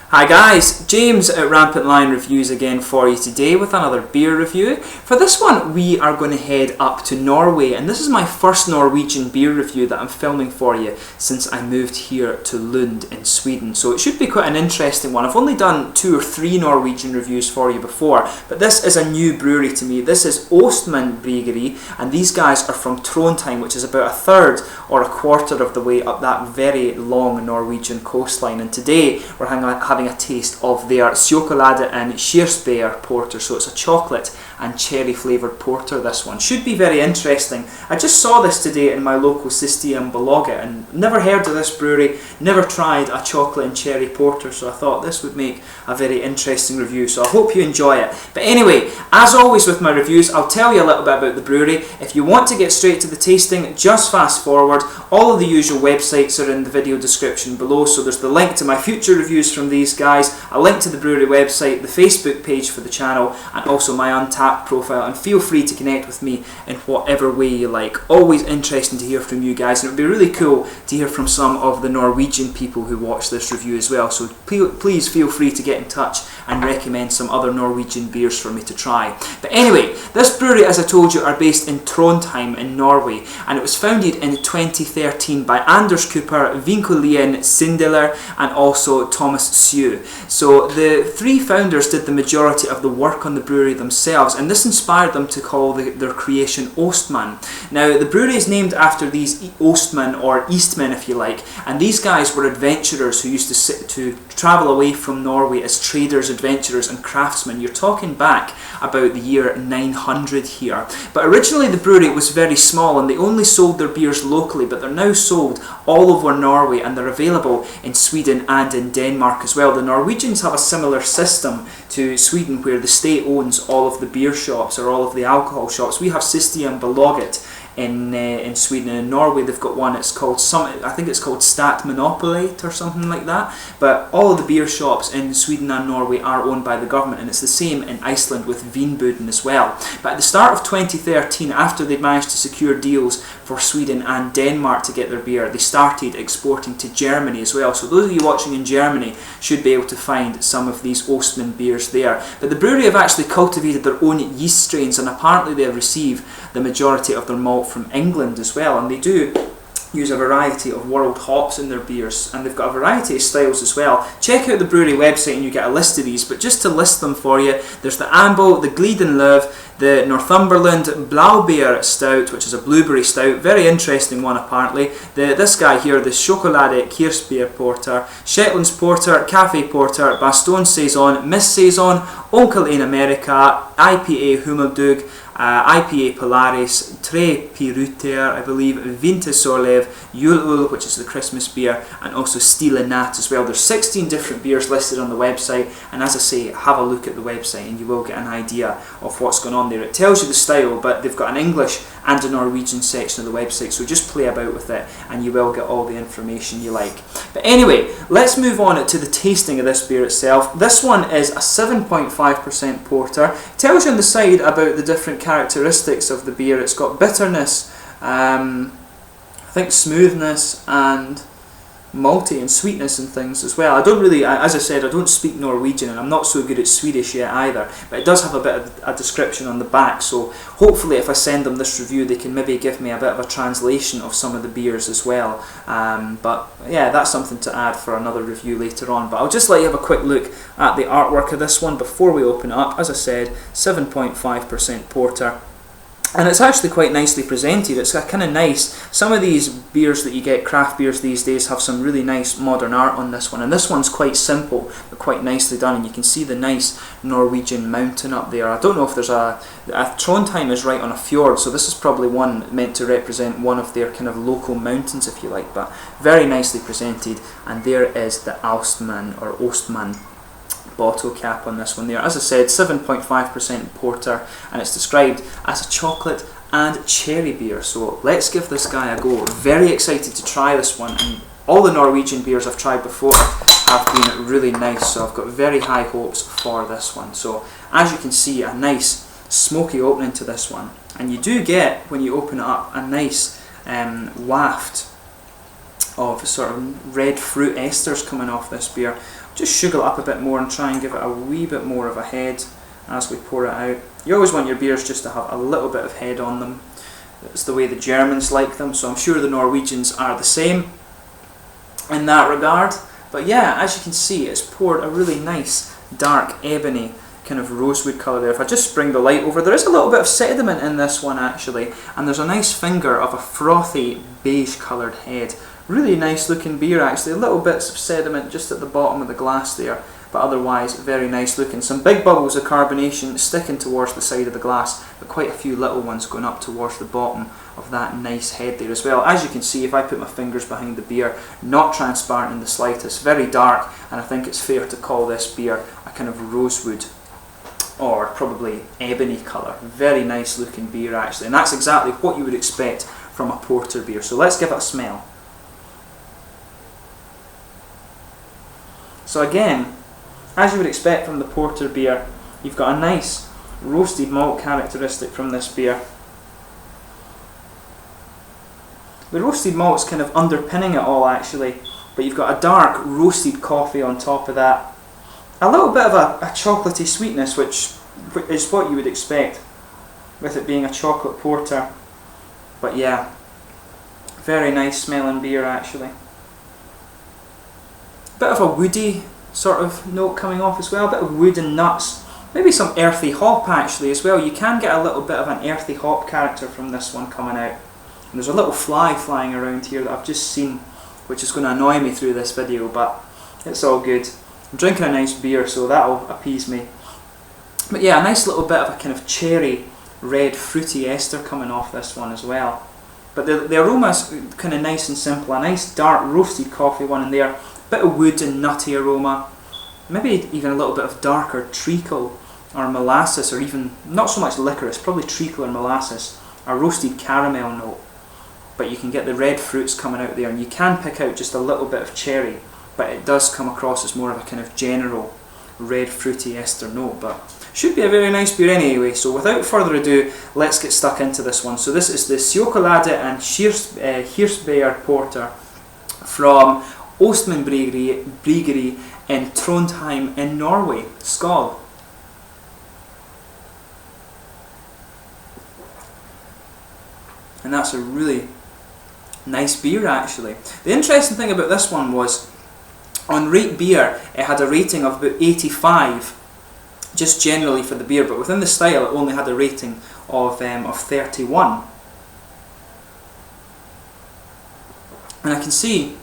Hi guys, James at RampantLionReviews again for you today with another beer review. For this one we are going to head up to Norway, and this is my first Norwegian beer review that I'm filming for you since I moved here to Lund in Sweden. So it should be quite an interesting one. I've only done 2 or 3 Norwegian reviews for you before, but this is a new brewery to me. This is Austmann Bryggeri, and these guys are from Trondheim, which is about a third or a quarter of the way up that very long Norwegian coastline. And today we're having a taste of their Sjokolade Kirsebærporter. So it's a chocolate and cherry flavoured porter. This one should be very interesting. I just saw this today in my local Sjokolade and never heard of this brewery, never tried a chocolate and cherry porter, so I thought this would make a very interesting review, so I hope you enjoy it. But anyway, as always with my reviews, I'll tell you a little bit about the brewery. If you want to get straight to the tasting, just fast forward. All of the usual websites are in the video description below, so there's the link to my future reviews from these guys, a link to the brewery website, the Facebook page for the channel, and also my Untappd profile, and feel free to connect with me in whatever way you like. Always interesting to hear from you guys, and it would be really cool to hear from some of the Norwegian people who watch this review as well, so please feel free to get in touch and recommend some other Norwegian beers for me to try. But anyway, this brewery, as I told you, are based in Trondheim in Norway, and it was founded in 2013 by Anders Cooper, Vincolien Sindeler, and also Thomas Sju. So the 3 founders did the majority of the work on the brewery themselves, and this inspired them to call their creation Austmann. Now the brewery is named after these Austmann, or Eastmen if you like, and these guys were adventurers who used to travel away from Norway as traders, adventurers and craftsmen. You're talking back about the year 900 here. But originally the brewery was very small and they only sold their beers locally, but they're now sold all over Norway and they're available in Sweden and in Denmark as well. The Norwegians have a similar system to Sweden where the state owns all of the beer shops or all of the alcohol shops. We have Systembolaget in Sweden, and in Norway they've got one, it's called I think it's called Statmonopolet or something like that. But all of the beer shops in Sweden and Norway are owned by the government, and it's the same in Iceland with Vinbuden as well. But at the start of 2013, after they'd managed to secure deals for Sweden and Denmark to get their beer, they started exporting to Germany as well. So those of you watching in Germany should be able to find some of these Austmann beers there. But the brewery have actually cultivated their own yeast strains, and apparently they receive the majority of their malt from England as well, and they do use a variety of world hops in their beers, and they've got a variety of styles as well. Check out the brewery website and you get a list of these, but just to list them for you, there's the Ambo, the Gleedenløve, the Northumberland Blaubeer Stout, which is a blueberry stout, very interesting one apparently. This guy here, the Sjokolade Kirsebærporter, Shetlands Porter, Cafe Porter, Baston Saison, Miss Saison, Onkel in America, IPA Hummeldug, IPA Polaris, Tre Piruter, I believe, Vintersolv, Juleøl, which is the Christmas beer, and also Stille Nat as well. There's 16 different beers listed on the website, and as I say, have a look at the website and you will get an idea of what's going on there. It tells you the style, but they've got an English and a Norwegian section of the website, so just play about with it and you will get all the information you like. But anyway, let's move on to the tasting of this beer itself. This one is a 7.5% porter. It tells you on the side about the different characteristics of the beer. It's got bitterness, I think smoothness, and malty and sweetness and things as well. I don't really, as I said, I don't speak Norwegian and I'm not so good at Swedish yet either, but it does have a bit of a description on the back, so hopefully if I send them this review they can maybe give me a bit of a translation of some of the beers as well. But yeah, that's something to add for another review later on. But I'll just let you have a quick look at the artwork of this one before we open it up. As I said, 7.5% porter. And it's actually quite nicely presented. It's kind of nice. Some of these beers that you get, craft beers these days, have some really nice modern art on this one. And this one's quite simple, but quite nicely done. And you can see the nice Norwegian mountain up there. I don't know if there's Trondheim is right on a fjord, so this is probably one meant to represent one of their kind of local mountains, if you like. But very nicely presented. And there is the Austmann bottle cap on this one there. As I said, 7.5% porter, and it's described as a chocolate and cherry beer. So let's give this guy a go. Very excited to try this one, and all the Norwegian beers I've tried before have been really nice, so I've got very high hopes for this one. So as you can see, a nice smoky opening to this one, and you do get, when you open it up, a nice waft of sort of red fruit esters coming off this beer. just sugar it up a bit more and try and give it a wee bit more of a head as we pour it out. You always want your beers just to have a little bit of head on them. It's the way the Germans like them, so I'm sure the Norwegians are the same in that regard. But yeah, as you can see, it's poured a really nice dark ebony kind of rosewood colour there. If I just bring the light over, there is a little bit of sediment in this one actually, and there's a nice finger of a frothy beige coloured head. Really nice looking beer actually, little bits of sediment just at the bottom of the glass there, but otherwise very nice looking. Some big bubbles of carbonation sticking towards the side of the glass, but quite a few little ones going up towards the bottom of that nice head there as well. As you can see, if I put my fingers behind the beer, not transparent in the slightest, very dark, and I think it's fair to call this beer a kind of rosewood or probably ebony colour. Very nice looking beer actually, and that's exactly what you would expect from a porter beer. So let's give it a smell. So again, as you would expect from the porter beer, you've got a nice roasted malt characteristic from this beer. The roasted malt's kind of underpinning it all actually, but you've got a dark roasted coffee on top of that. A little bit of a chocolatey sweetness, which is what you would expect with it being a chocolate porter. But yeah, very nice smelling beer actually. Bit of a woody sort of note coming off as well, a bit of wood and nuts, maybe some earthy hop actually as well. You can get a little bit of an earthy hop character from this one coming out. And there's a little fly flying around here that I've just seen, which is going to annoy me through this video, but it's all good. I'm drinking a nice beer, so that'll appease me. But yeah, a nice little bit of a kind of cherry red fruity ester coming off this one as well. But the aroma's kind of nice and simple, a nice dark roasted coffee one in there, bit of wood and nutty aroma, maybe even a little bit of darker treacle or molasses, or even not so much licorice, probably treacle or molasses, a roasted caramel note. But you can get the red fruits coming out there, and you can pick out just a little bit of cherry, but it does come across as more of a kind of general red fruity ester note. But should be a very nice beer anyway. So without further ado, let's get stuck into this one. So this is the Sjokolade Kirsebærporter from Austmann Bryggeri in Trondheim in Norway. Skål! And that's a really nice beer actually. The interesting thing about this one was, on Rate Beer it had a rating of about 85 just generally for the beer, but within the style it only had a rating of 31. And I can see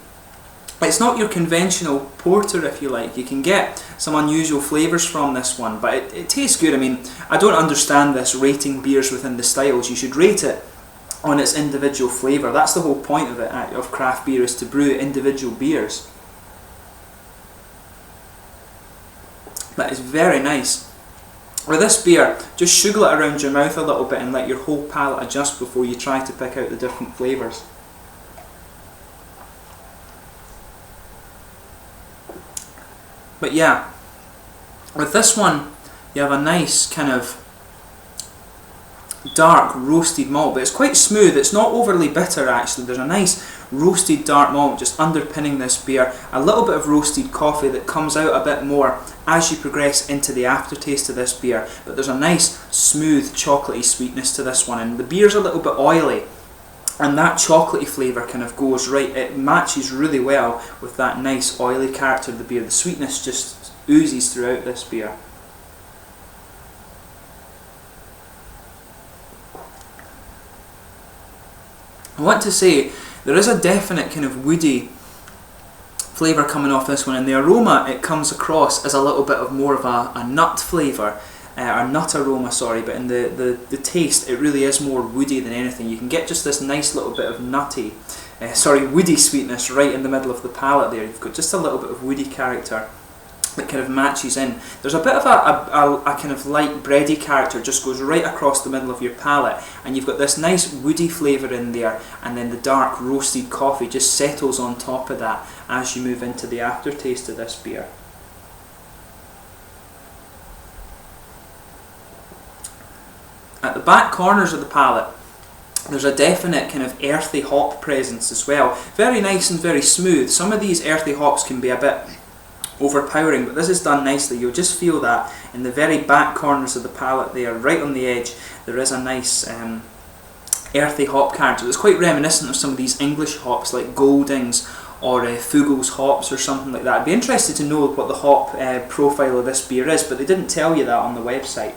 it's not your conventional porter, if you like. You can get some unusual flavours from this one, but it tastes good. I mean, I don't understand this rating beers within the styles. You should rate it on its individual flavour. That's the whole point of it, of craft beer, is to brew individual beers. That is very nice. With this beer, just sugar it around your mouth a little bit and let your whole palate adjust before you try to pick out the different flavours. But yeah, with this one you have a nice kind of dark roasted malt, but it's quite smooth. It's not overly bitter actually. There's a nice roasted dark malt just underpinning this beer. A little bit of roasted coffee that comes out a bit more as you progress into the aftertaste of this beer, but there's a nice smooth chocolatey sweetness to this one, and the beer's a little bit oily, and that chocolatey flavour kind of goes right, it matches really well with that nice oily character of the beer. The sweetness just oozes throughout this beer. I want to say there is a definite kind of woody flavour coming off this one, and the aroma, it comes across as a little bit of more of a nut flavour, or nut aroma, sorry, but in the taste it really is more woody than anything. You can get just this nice little bit of nutty, woody sweetness right in the middle of the palate there. You've got just a little bit of woody character that kind of matches in. There's a bit of a kind of light bready character just goes right across the middle of your palate, and you've got this nice woody flavour in there, and then the dark roasted coffee just settles on top of that as you move into the aftertaste of this beer. At the back corners of the palate there's a definite kind of earthy hop presence as well. Very nice and very smooth. Some of these earthy hops can be a bit overpowering, but this is done nicely. You'll just feel that in the very back corners of the palate there, right on the edge, there is a nice earthy hop character. It's quite reminiscent of some of these English hops like Goldings or Fuggles hops or something like that. I'd be interested to know what the hop profile of this beer is, but they didn't tell you that on the website.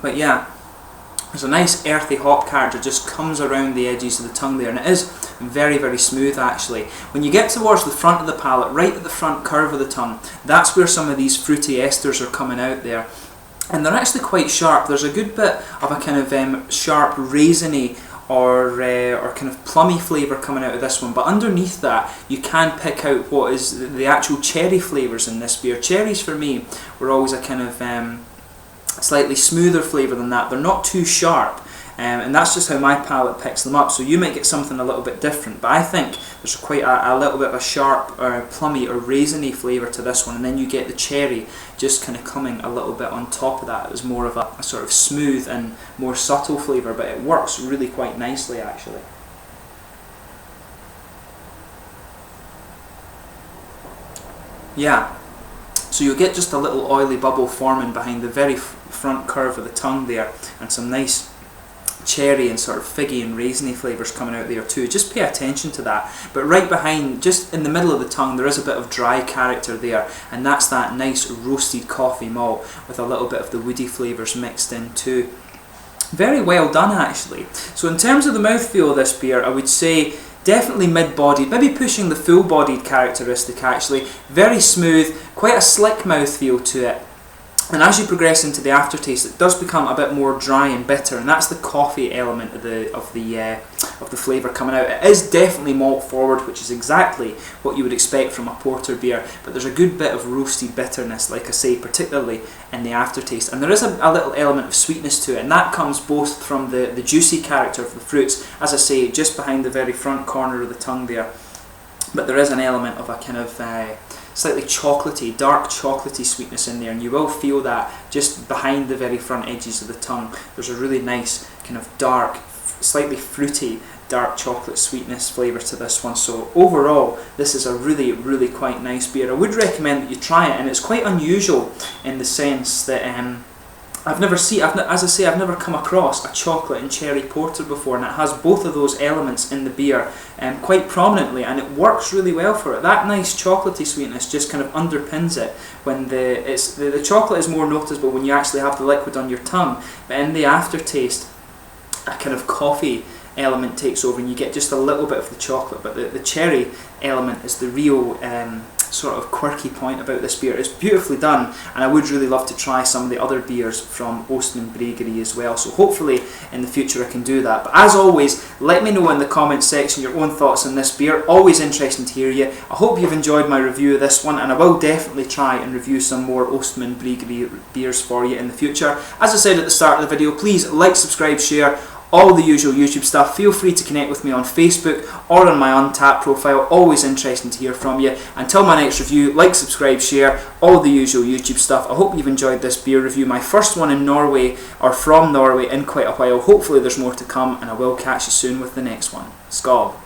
But yeah, there's a nice earthy hop character just comes around the edges of the tongue there, and it is very, very smooth actually. When you get towards the front of the palate, right at the front curve of the tongue, that's where some of these fruity esters are coming out there. And they're actually quite sharp. There's a good bit of a kind of sharp raisiny or kind of plummy flavour coming out of this one, but underneath that you can pick out what is the actual cherry flavours in this beer. Cherries for me were always a kind of slightly smoother flavour than that. They're not too sharp, and that's just how my palate picks them up, so you might get something a little bit different, but I think there's quite a little bit of a sharp plummy or raisiny flavour to this one, and then you get the cherry just kind of coming a little bit on top of that. It was more of a sort of smooth and more subtle flavour, but it works really quite nicely actually. Yeah, so you'll get just a little oily bubble forming behind the very front curve of the tongue there, and some nice cherry and sort of figgy and raisiny flavours coming out there too. Just pay attention to that. But right behind, just in the middle of the tongue, there is a bit of dry character there, and that's that nice roasted coffee malt with a little bit of the woody flavours mixed in too. Very well done actually. So in terms of the mouthfeel of this beer, I would say definitely mid-bodied, maybe pushing the full-bodied characteristic actually. Very smooth, quite a slick mouthfeel to it. And as you progress into the aftertaste, it does become a bit more dry and bitter, and that's the coffee element of the flavour coming out. It is definitely malt forward, which is exactly what you would expect from a porter beer, but there's a good bit of roasted bitterness, like I say, particularly in the aftertaste. And there is a little element of sweetness to it, and that comes both from the juicy character of the fruits, as I say, just behind the very front corner of the tongue there, but there is an element of a kind of slightly chocolatey, dark chocolatey sweetness in there, and you will feel that just behind the very front edges of the tongue. There's a really nice kind of dark, slightly fruity, dark chocolate sweetness flavour to this one. So overall, this is a really, really quite nice beer. I would recommend that you try it, and it's quite unusual in the sense that I've never come across a chocolate and cherry porter before, and it has both of those elements in the beer quite prominently, and it works really well for it. That nice chocolatey sweetness just kind of underpins it when the chocolate is more noticeable when you actually have the liquid on your tongue, but in the aftertaste, a kind of coffee element takes over and you get just a little bit of the chocolate, but the cherry element is the real sort of quirky point about this beer. It's beautifully done, and I would really love to try some of the other beers from Austmann Bryggeri as well, so hopefully in the future I can do that. But as always, let me know in the comments section your own thoughts on this beer. Always interesting to hear you. I hope you've enjoyed my review of this one, and I will definitely try and review some more Austmann Bryggeri beers for you in the future. As I said at the start of the video, please like, subscribe, share, all the usual YouTube stuff. Feel free to connect with me on Facebook or on my Untappd profile. Always interesting to hear from you. Until my next review, like, subscribe, share, all the usual YouTube stuff. I hope you've enjoyed this beer review, my first one in Norway, or from Norway, in quite a while. Hopefully there's more to come, and I will catch you soon with the next one. Skål!